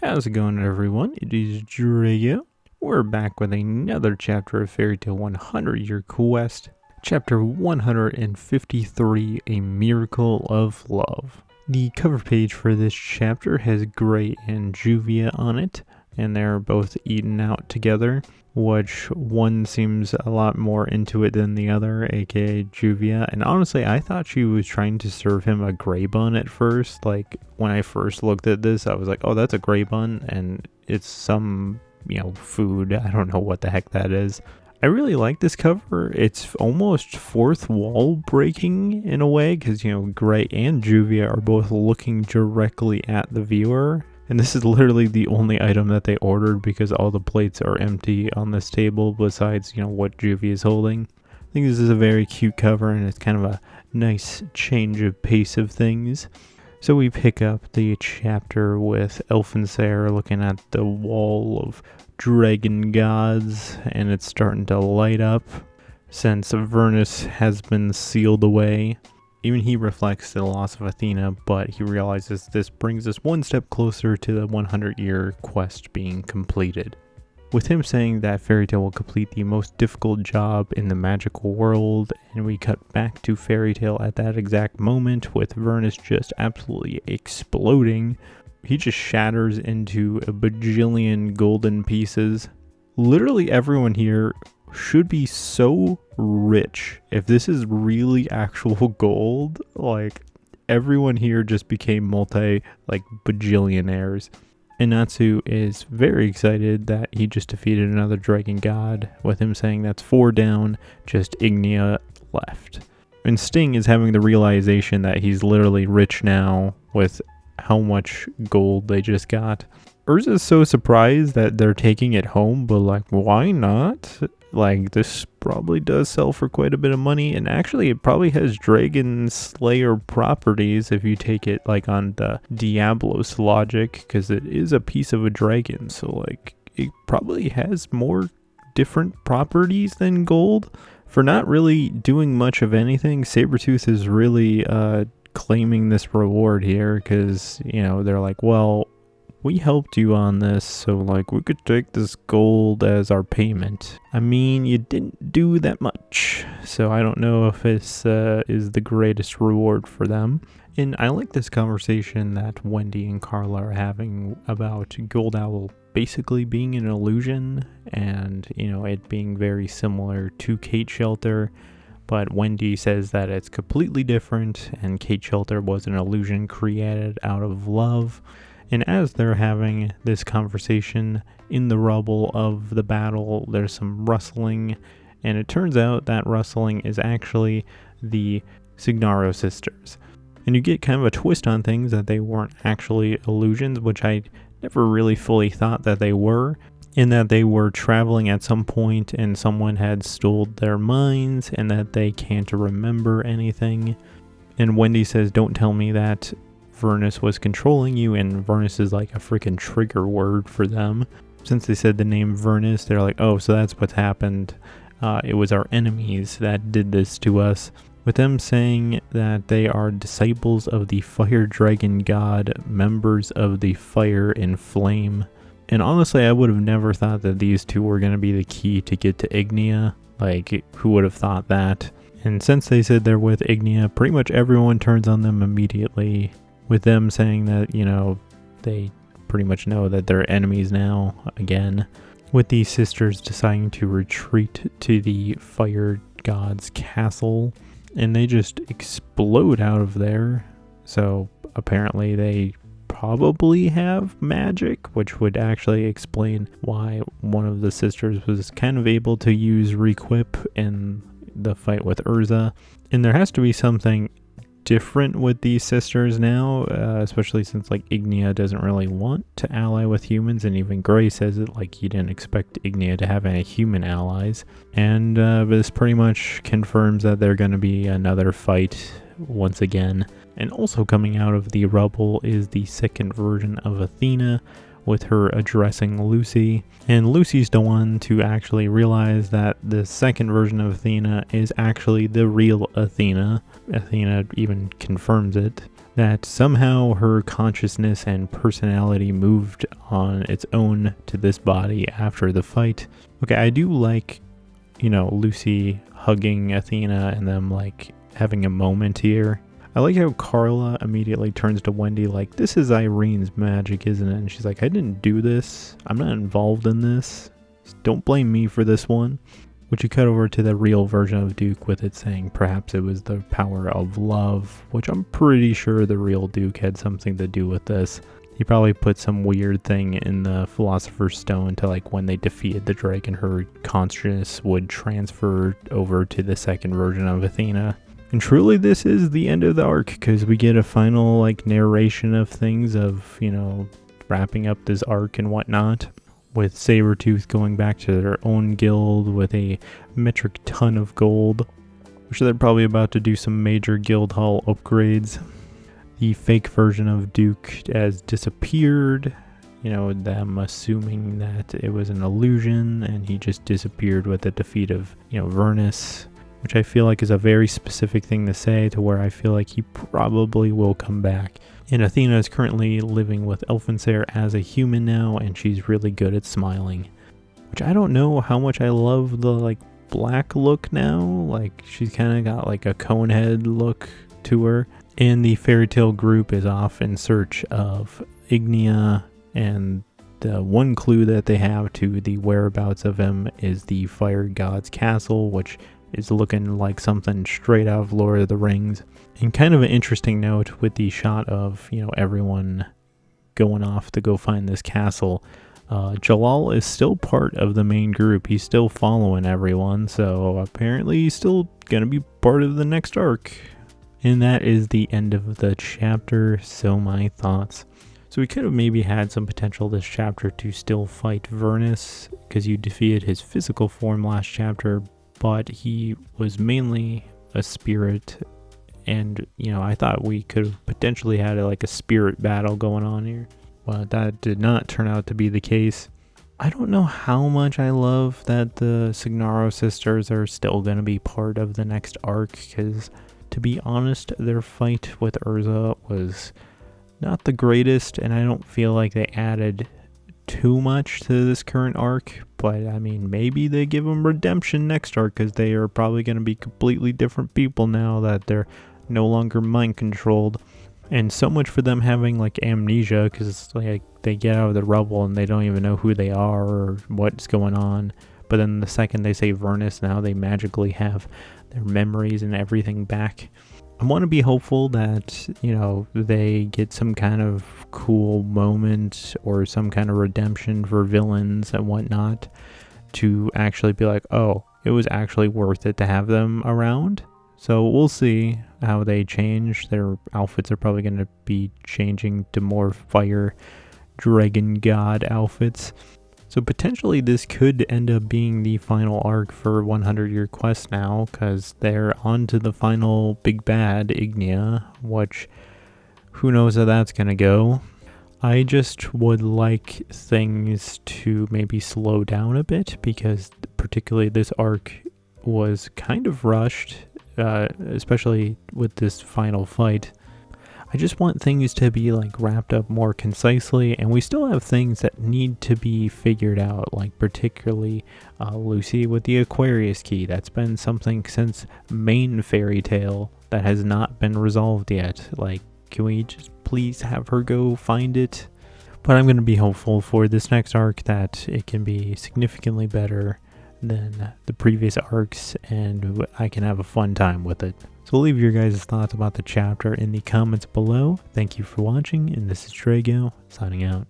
How's it going, everyone? It is Drea. We're back with another chapter of Fairy Tail 100-Year Quest, Chapter 153, A Miracle of Love. The cover page for this chapter has Gray and Juvia on it, and they're both eating out together, which one seems a lot more into it than the other, aka Juvia. And honestly, I thought she was trying to serve him a gray bun at first. Like, when I first looked at this, I was like, oh, that's a gray bun, and it's some, food. I don't know what the heck that is. I really like this cover. It's almost fourth wall breaking in a way, because, Gray and Juvia are both looking directly at the viewer. And this is literally the only item that they ordered because all the plates are empty on this table besides, what Juvia is holding. I think this is a very cute cover, and it's kind of a nice change of pace of things. So we pick up the chapter with Elfinsair looking at the wall of dragon gods, and it's starting to light up since Vernus has been sealed away. Even he reflects the loss of Athena, but he realizes this brings us one step closer to the 100-year quest being completed. With him saying that Fairy Tail will complete the most difficult job in the magical world, and we cut back to Fairy Tail at that exact moment with Vernus just absolutely exploding. He just shatters into a bajillion golden pieces. Literally everyone here should be so rich if this is really actual gold. Like, everyone here just became bajillionaires. And Natsu is very excited that he just defeated another dragon god, with him saying that's 4 down, just Ignia left. And Sting is having the realization that he's literally rich now with how much gold they just got. Urza's so surprised that they're taking it home, but why not? This probably does sell for quite a bit of money, and actually it probably has Dragon Slayer properties if you take it on the Diablos logic, because it is a piece of a dragon, so it probably has more different properties than gold. For not really doing much of anything, Sabretooth is really claiming this reward here, because, they're like, well, we helped you on this, so we could take this gold as our payment. I mean, you didn't do that much, so I don't know if this is the greatest reward for them. And I like this conversation that Wendy and Carla are having about Gold Owl basically being an illusion, and, it being very similar to Kate Shelter. But Wendy says that it's completely different, and Kate Shelter was an illusion created out of love. And as they're having this conversation in the rubble of the battle, there's some rustling, and it turns out that rustling is actually the Signaro sisters. And you get kind of a twist on things that they weren't actually illusions, which I never really fully thought that they were, in that they were traveling at some point and someone had stole their minds and that they can't remember anything. And Wendy says, don't tell me that Vernus was controlling you, and Vernus is like a freaking trigger word for them. Since they said the name Vernus, they're like, oh, so that's what's happened. It was our enemies that did this to us. With them saying that they are disciples of the fire dragon god, members of the fire and flame. And honestly, I would have never thought that these two were going to be the key to get to Ignia. Who would have thought that? And since they said they're with Ignia, pretty much everyone turns on them immediately. With them saying that, they pretty much know that they're enemies now, again. With these sisters deciding to retreat to the fire god's castle. And they just explode out of there. So apparently they probably have magic, which would actually explain why one of the sisters was kind of able to use Requip in the fight with Urza. And there has to be something different with these sisters now, especially since Ignia doesn't really want to ally with humans, and even Gray says it he didn't expect Ignia to have any human allies. And this pretty much confirms that they're going to be another fight once again. And also coming out of the rubble is the second version of Athena, with her addressing Lucy. And Lucy's the one to actually realize that the second version of Athena is actually the real Athena. Athena even confirms it. that somehow her consciousness and personality moved on its own to this body after the fight. Okay, I do like, Lucy hugging Athena and them like having a moment here. I like how Carla immediately turns to Wendy like, this is Irene's magic, isn't it? And she's like, I didn't do this. I'm not involved in this. Don't blame me for this one. Which you cut over to the real version of Duke with it saying perhaps it was the power of love, which I'm pretty sure the real Duke had something to do with this. He probably put some weird thing in the Philosopher's Stone to like when they defeated the dragon, her consciousness would transfer over to the second version of Athena. And truly this is the end of the arc because we get a final like narration of things of, wrapping up this arc and whatnot. With Sabretooth going back to their own guild with a metric ton of gold, which they're probably about to do some major guild hall upgrades. The fake version of Duke has disappeared, them assuming that it was an illusion and he just disappeared with the defeat of, Vernus, which I feel like is a very specific thing to say to where I feel like he probably will come back. And Athena is currently living with Elfensair as a human now, and she's really good at smiling. Which I don't know how much I love the like black look now. Like she's kind of got like a cone head look to her. And the fairy tale group is off in search of Ignia, and the one clue that they have to the whereabouts of him is the Fire God's castle, which is looking like something straight out of Lord of the Rings. And kind of an interesting note with the shot of, everyone going off to go find this castle. Jalal is still part of the main group. He's still following everyone, so apparently he's still going to be part of the next arc. And that is the end of the chapter, so my thoughts. So we could have maybe had some potential this chapter to still fight Vernus, because you defeated his physical form last chapter, but he was mainly a spirit. And, I thought we could have potentially had a spirit battle going on here. Well, that did not turn out to be the case. I don't know how much I love that the Signaro sisters are still going to be part of the next arc, because, to be honest, their fight with Urza was not the greatest, and I don't feel like they added too much to this current arc. But, maybe they give them redemption next arc, because they are probably going to be completely different people now that they're no longer mind controlled. And so much for them having amnesia, because it's like they get out of the rubble and they don't even know who they are or what's going on. But then the second they say Vernus, now they magically have their memories and everything back. I want to be hopeful that, they get some kind of cool moment or some kind of redemption for villains and whatnot to actually be like, oh, it was actually worth it to have them around. So we'll see how they change. Their outfits are probably going to be changing to more fire dragon god outfits. So potentially this could end up being the final arc for 100 Year Quest now, because they're on to the final big bad, Ignia, which who knows how that's going to go. I just would like things to maybe slow down a bit, because particularly this arc was kind of rushed. Especially with this final fight. I just want things to be wrapped up more concisely, and we still have things that need to be figured out, particularly Lucy with the Aquarius key. That's been something since main fairy tale that has not been resolved yet. Can we just please have her go find it? But I'm going to be hopeful for this next arc that it can be significantly better than the previous arcs, and I can have a fun time with it. So leave your guys' thoughts about the chapter in the comments below. Thank you for watching, and this is Trago, signing out.